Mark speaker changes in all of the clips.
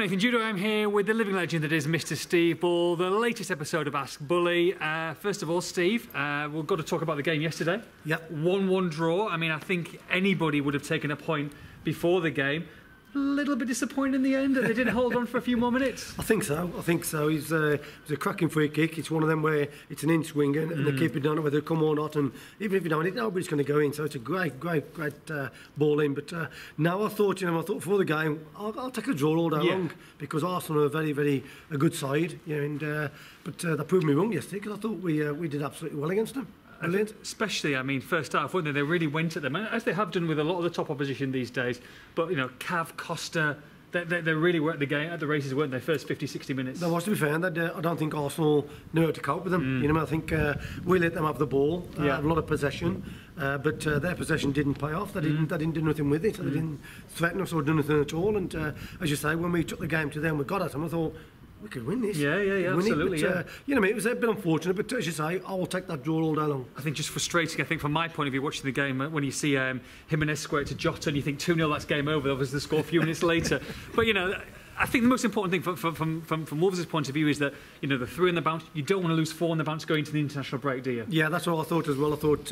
Speaker 1: Nathan Judo. I'm here with the living legend that is Mr. Steve Ball, the latest episode of Ask Bully. First of all, Steve, we've got to talk about the game yesterday.
Speaker 2: Yep.
Speaker 1: 1-1 draw. I mean, I think anybody would have taken a point before the game. A little bit disappointed in the end that they didn't hold on for a few more minutes.
Speaker 2: I think so. It was a cracking free kick. It's one of them where it's an in swing and the keeper don't know whether to come or not. And even if you don't, nobody's going to go in. So it's a great ball in. But now I thought before the game, I'll take a draw all day long because Arsenal are a good side. But they proved me wrong yesterday because I thought we did absolutely well against them.
Speaker 1: Especially, I mean, first half, weren't they? They really went at them, as they have done with a lot of the top opposition these days. But, Cav, Costa, they really were at the races, weren't they? First 50, 60 minutes.
Speaker 2: There was, to be fair, I don't think Arsenal knew how to cope with them. I think we let them have the ball, have a lot of possession, but their possession didn't pay off. They didn't do nothing with it. They didn't threaten us or do nothing at all. And as you say, when we took the game to them, we got at them. I thought, we could win this.
Speaker 1: Yeah, absolutely.
Speaker 2: But, it was a bit unfortunate, but as you say, I will take that draw all day long.
Speaker 1: I think just frustrating, I think, from my point of view, watching the game, when you see Jimenez square it to Jota and you think 2-0, that's game over, obviously the score a few minutes later. But, I think the most important thing from Wolves' point of view is that, the 3 on the bounce, you don't want to lose 4 on the bounce going into the international break, do you?
Speaker 2: Yeah, that's what I thought as well. I thought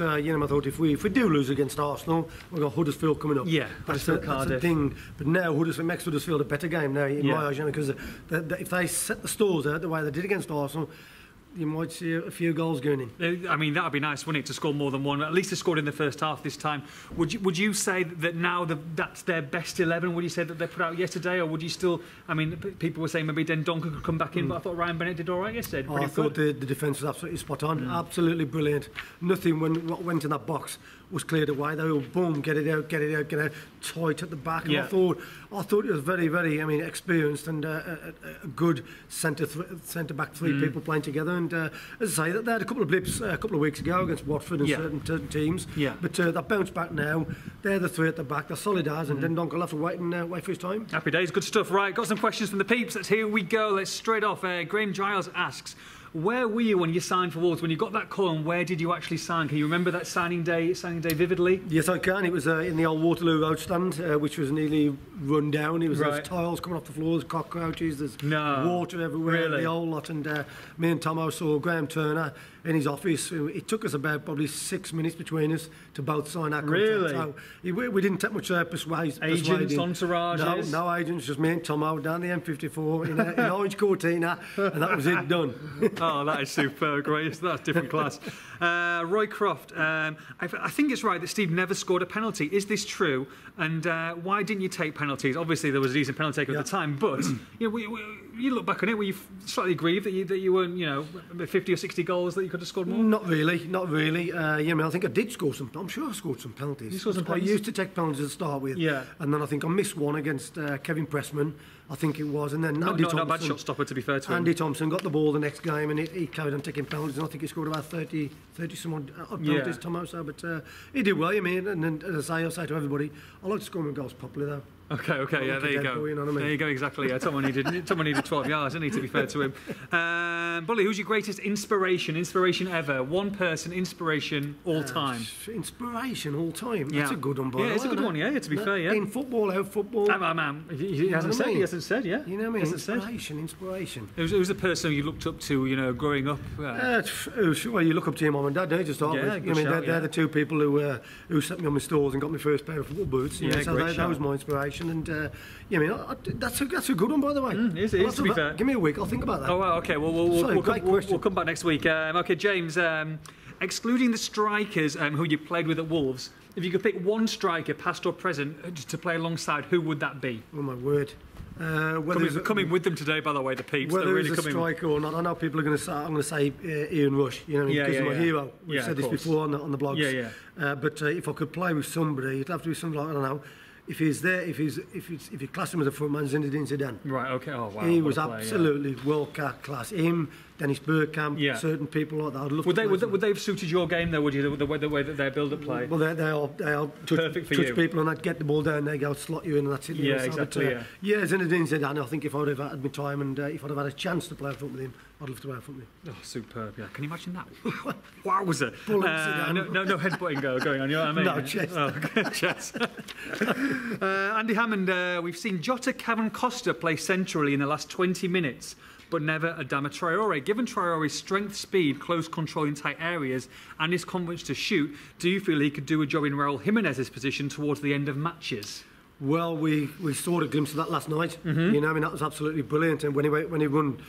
Speaker 2: if we do lose against Arsenal, we've got Huddersfield coming up.
Speaker 1: Yeah,
Speaker 2: that's the thing. But now Huddersfield makes Huddersfield a better game now, in my eyes, because if they set the stores out the way they did against Arsenal, you might see a few goals going in.
Speaker 1: I mean, that would be nice, wouldn't it, to score more than one? At least they scored in the first half this time. Would you say that now that's their best 11? Would you say that they put out yesterday, or would you still? I mean, people were saying maybe Dendoncker could come back in, but I thought Ryan Bennett did all right yesterday.
Speaker 2: I thought the defence was absolutely spot on, absolutely brilliant. Nothing what went in that box was cleared away. They were boom, get it out, tight at the back. And I thought it was very, very, experienced and a good centre back three people playing together. And as I say, they had a couple of blips a couple of weeks ago against Watford and certain teams. Yeah. But that bounced back now. They're the three at the back. They're solid as, and then Dendoncker will have to wait for his time.
Speaker 1: Happy days, good stuff. Right, got some questions from the peeps. Here we go. Let's straight off. Graham Giles asks, where were you when you signed for Wolves? When you got that call, and where did you actually sign? Can you remember that signing day vividly?
Speaker 2: Yes, I can. It was in the old Waterloo Road stand, which was nearly run down. It was there's tiles coming off the floors, cockroaches, there's water everywhere, the whole lot. And me and Tomo saw Graham Turner in his office. It took us about probably 6 minutes between us to both sign our contract.
Speaker 1: Really?
Speaker 2: So we didn't take much persuasion.
Speaker 1: Agents, entourages?
Speaker 2: No agents, just me and Tomo down the M54 in Orange Cortina, and that was it, done.
Speaker 1: Oh, that is superb, great. That's different class. Roy Croft, I think it's right that Steve never scored a penalty. Is this true? And why didn't you take penalties? Obviously, there was a decent penalty taker at the time, but you look back on it, were you slightly grieved that you weren't, 50 or 60 goals that you could have scored more?
Speaker 2: Not really. I think I did score some. I'm sure I scored some penalties.
Speaker 1: You scored some penalties?
Speaker 2: I used to take penalties to start with. Yeah. And then I think I missed one against Kevin Pressman, I think it was, and then Andy Thompson.
Speaker 1: Not a bad shot stopper, to be fair to him.
Speaker 2: Andy Thompson got the ball the next game, and he carried on taking penalties, and I think he scored about 30 some odd penalties, Tomo. So, but he did well. And as I say to everybody, I like to score my goals properly though.
Speaker 1: Okay, there you go. There you go, exactly. Yeah, Tomo needed 12 yards, didn't he, to be fair to him. Bully, who's your greatest inspiration ever? One person, inspiration all time.
Speaker 2: Inspiration all time? That's a good one, boy.
Speaker 1: Yeah, it's a good one, to be fair, yeah.
Speaker 2: In football, out football.
Speaker 1: He hasn't said, yeah.
Speaker 2: You know what I mean? Inspiration.
Speaker 1: Who's the person you looked up to, growing up?
Speaker 2: Well, you look up to your mum and dad, don't you, to start with? They're the two people who set me on my stores and got my first pair of football boots. So that was my inspiration. And that's a good one, by the way.
Speaker 1: It is, to be fair.
Speaker 2: Give me a week, I'll think about that.
Speaker 1: Oh, well, okay. We'll come back next week. Okay, James, excluding the strikers who you played with at Wolves, if you could pick one striker, past or present, to play alongside, who would that be?
Speaker 2: Oh, my word.
Speaker 1: Coming with them today, by the way, the peeps.
Speaker 2: Whether it's a striker or not, I know people are going to say, I'm going to say Ian Rush, because he's my hero. We've said this before on the blogs. But if I could play with somebody, it'd have to be somebody like, I don't know, if he's there, if you class him as a front man, Zinedine Zidane.
Speaker 1: Right. Okay. Oh wow.
Speaker 2: He was absolutely world class. Him, Dennis Bergkamp, certain people like that. I'd love
Speaker 1: would they have suited your game though? Would you the way that they build up play?
Speaker 2: Well, they are
Speaker 1: perfect for you.
Speaker 2: Touch people and I'd get the ball down, they go slot you in, and that's it.
Speaker 1: Yeah, exactly.
Speaker 2: Zinedine Zidane. I think if I'd have had my time and if I'd have had a chance to play football with him, I'd love to have something.
Speaker 1: Oh, superb, yeah. Can you imagine that? Wowzer. No headbutting going on, you know what I mean?
Speaker 2: No, chess.
Speaker 1: Oh, chess. Andy Hammond, we've seen Jota, Kevin Costa play centrally in the last 20 minutes, but never Adama Traore. Given Traore's strength, speed, close control in tight areas, and his confidence to shoot, do you feel he could do a job in Raul Jimenez's position towards the end of matches?
Speaker 2: Well, we saw a glimpse of that last night. You know, I mean, that was absolutely brilliant. And when he run,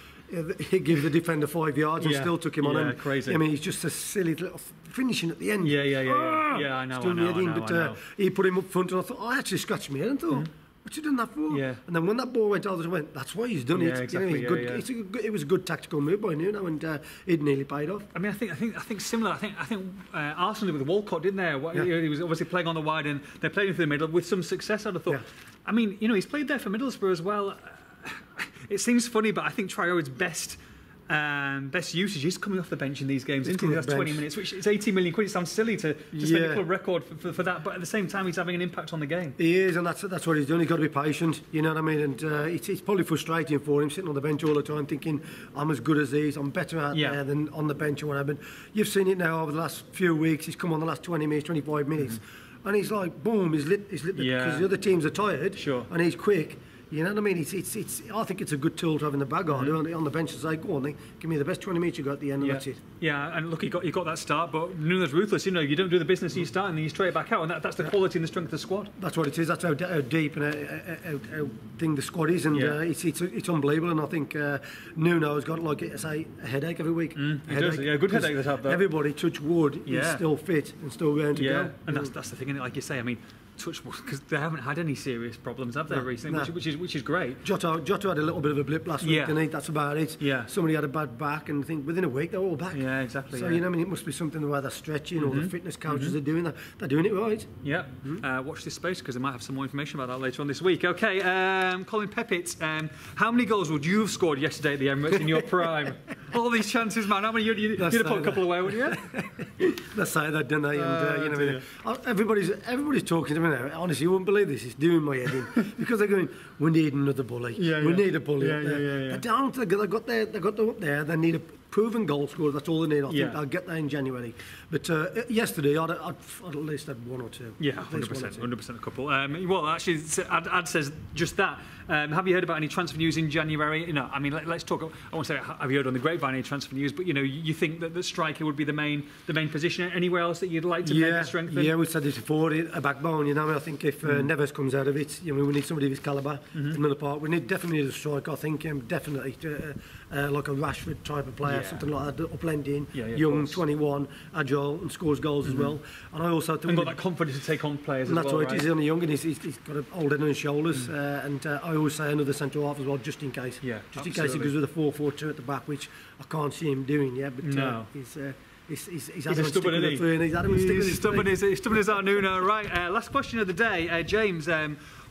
Speaker 2: he gave the defender 5 yards and still took him on. And
Speaker 1: crazy.
Speaker 2: I mean, he's just a silly little finishing at the end.
Speaker 1: Yeah, I know.
Speaker 2: But he put him up front, and I thought, I actually scratched my head and thought, what's he done that for?
Speaker 1: Yeah.
Speaker 2: And then when that ball went over, I went, that's why he's done it.
Speaker 1: Exactly.
Speaker 2: You know, it was a good tactical move by Nuno, and it nearly paid off.
Speaker 1: I mean, I think similar. I think Arsenal did with Walcott, didn't they? He was obviously playing on the wide, and they played him through the middle with some success. I'd have thought.
Speaker 2: Yeah.
Speaker 1: I mean, you know, he's played there for Middlesbrough as well. It seems funny, but I think Traore's best usage is coming off the bench in these games. Into the last 20 minutes, which is 80 million quid. It sounds silly to spend a club record for that, but at the same time, he's having an impact on the game.
Speaker 2: He is, and that's what he's doing. He's got to be patient, you know what I mean? And it's probably frustrating for him sitting on the bench all the time, thinking I'm as good as these, I'm better out there than on the bench or whatever. But you've seen it now over the last few weeks. He's come on the last 20 minutes, 25 minutes, and he's like, boom, he's lit because the other teams are tired, and he's quick. You know what I mean? I think it's a good tool to have in the bag on the bench and say, go on, then, give me the best 20 minutes you got at the end, and that's it.
Speaker 1: Yeah, and look, he got that start, but Nuno's ruthless. You know, you don't do the business you start, and then you straight back out, and that's the quality and the strength of the squad.
Speaker 2: That's what it is. That's how deep and how thing the squad is, and it's unbelievable. And I think Nuno has got, like I say, a headache every week.
Speaker 1: He does, a good headache they have, though.
Speaker 2: Everybody, touch wood, is still fit and still going to go.
Speaker 1: And that's the thing, like you say. I mean, touch wood, because they haven't had any serious problems, have they, recently? Which is great.
Speaker 2: Jota had a little bit of a blip last week, didn't he? That's about it.
Speaker 1: Yeah.
Speaker 2: Somebody had a bad back, and I think within a week they're all back.
Speaker 1: Yeah, exactly.
Speaker 2: So you know, I mean, it must be something the way they're stretching, or the fitness coaches are doing that. They're doing it right.
Speaker 1: Yeah. Watch this space, because they might have some more information about that later on this week. Okay, Colin Peppit, how many goals would you have scored yesterday at the Emirates in your prime? All these chances, man. How many you'd have put a couple away, wouldn't you?
Speaker 2: They say that, don't they? And you know, everybody's talking to me now. Honestly, you wouldn't believe this. It's doing my head in because they're going, we need another bully. We need a bully up there. They don't. They got them up there. They need a proven goal scorer. That's all they need. I think they'll get that in January. But yesterday, I'd at least had one or two.
Speaker 1: Yeah, 100%, a couple. Well, actually, Ad says just that. Have you heard about any transfer news in January? You know, I mean, let's talk. I won't say have you heard on the grapevine any transfer news, but you know, you think that the striker would be the main position. Anywhere else that you'd like to maybe strengthen? Yeah,
Speaker 2: we said it before. A backbone. You know, I mean, I think if Neves comes out of it, you know, we need somebody of his calibre. Another part. We definitely need a striker. I think definitely like a Rashford type of player, something like that. That'll blend in. Young, 21, agile, and scores goals as well. And I also think
Speaker 1: got that confidence to take on players as well.
Speaker 2: That's right. He's only young, and he's got an old head on his shoulders. And I always say another central half as well, just in case.
Speaker 1: Yeah,
Speaker 2: just in case he goes with a 4-4-2 at the back, which I can't see him doing yet. But he's
Speaker 1: a stubborn, isn't he? He's stubborn as our Nuno. Right. Last question of the day, James.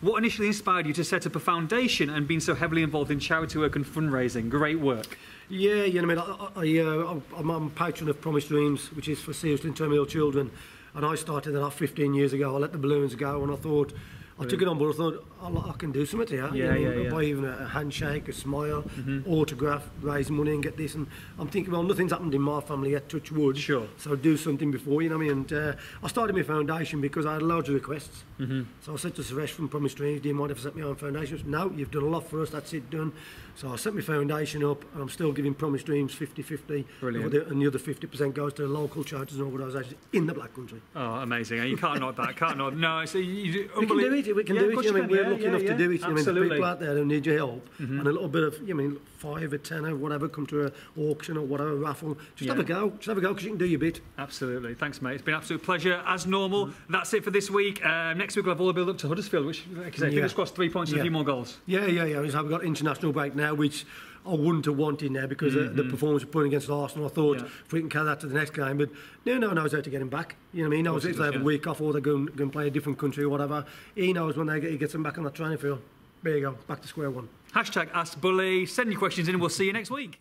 Speaker 1: What initially inspired you to set up a foundation and been so heavily involved in charity work and fundraising? Great work.
Speaker 2: Yeah, you know, I mean, I'm a patron of Promise Dreams, which is for seriously and terminal children, and I started that 15 years ago. I let the balloons go, and I thought. I took it on board. I thought, I can do something here. Buy even a handshake, a smile, autograph, raise money and get this. And I'm thinking, well, nothing's happened in my family yet, touch wood.
Speaker 1: Sure.
Speaker 2: So do something before, you know what I mean? And I started my foundation because I had loads of requests. So I said to Suresh from Promise Dreams, do you mind if I set my own foundation? He said, no, you've done a lot for us, that's it, done. So I set my foundation up, and I'm still giving Promise Dreams 50-50.
Speaker 1: Brilliant.
Speaker 2: And the other 50% goes to local charities and organisations in the Black Country.
Speaker 1: Oh, amazing. You can't knock that, can't knock. No, so we
Speaker 2: can do it, we can do it. We're lucky enough to do it. I mean, the people out there who need your help and a little bit of, you mean, 5 or 10 or whatever, come to an auction or whatever, raffle. Just have a go. Just have a go because you can do your bit.
Speaker 1: Absolutely. Thanks, mate. It's been an absolute pleasure as normal. That's it for this week. Next week we'll have all the build up to Huddersfield, which, like I say, fingers crossed, 3 points and a few more goals.
Speaker 2: Yeah. So we've got international break now, which I wouldn't have wanted now because the performance we're putting against Arsenal. I thought if we can carry that to the next game, but Nuno knows how to get him back. You know what I mean? He knows if they have a week off or they're going to play a different country or whatever. He knows when he gets them back on the training field. There you go, back to square one.
Speaker 1: #AskBully. Send your questions in and we'll see you next week.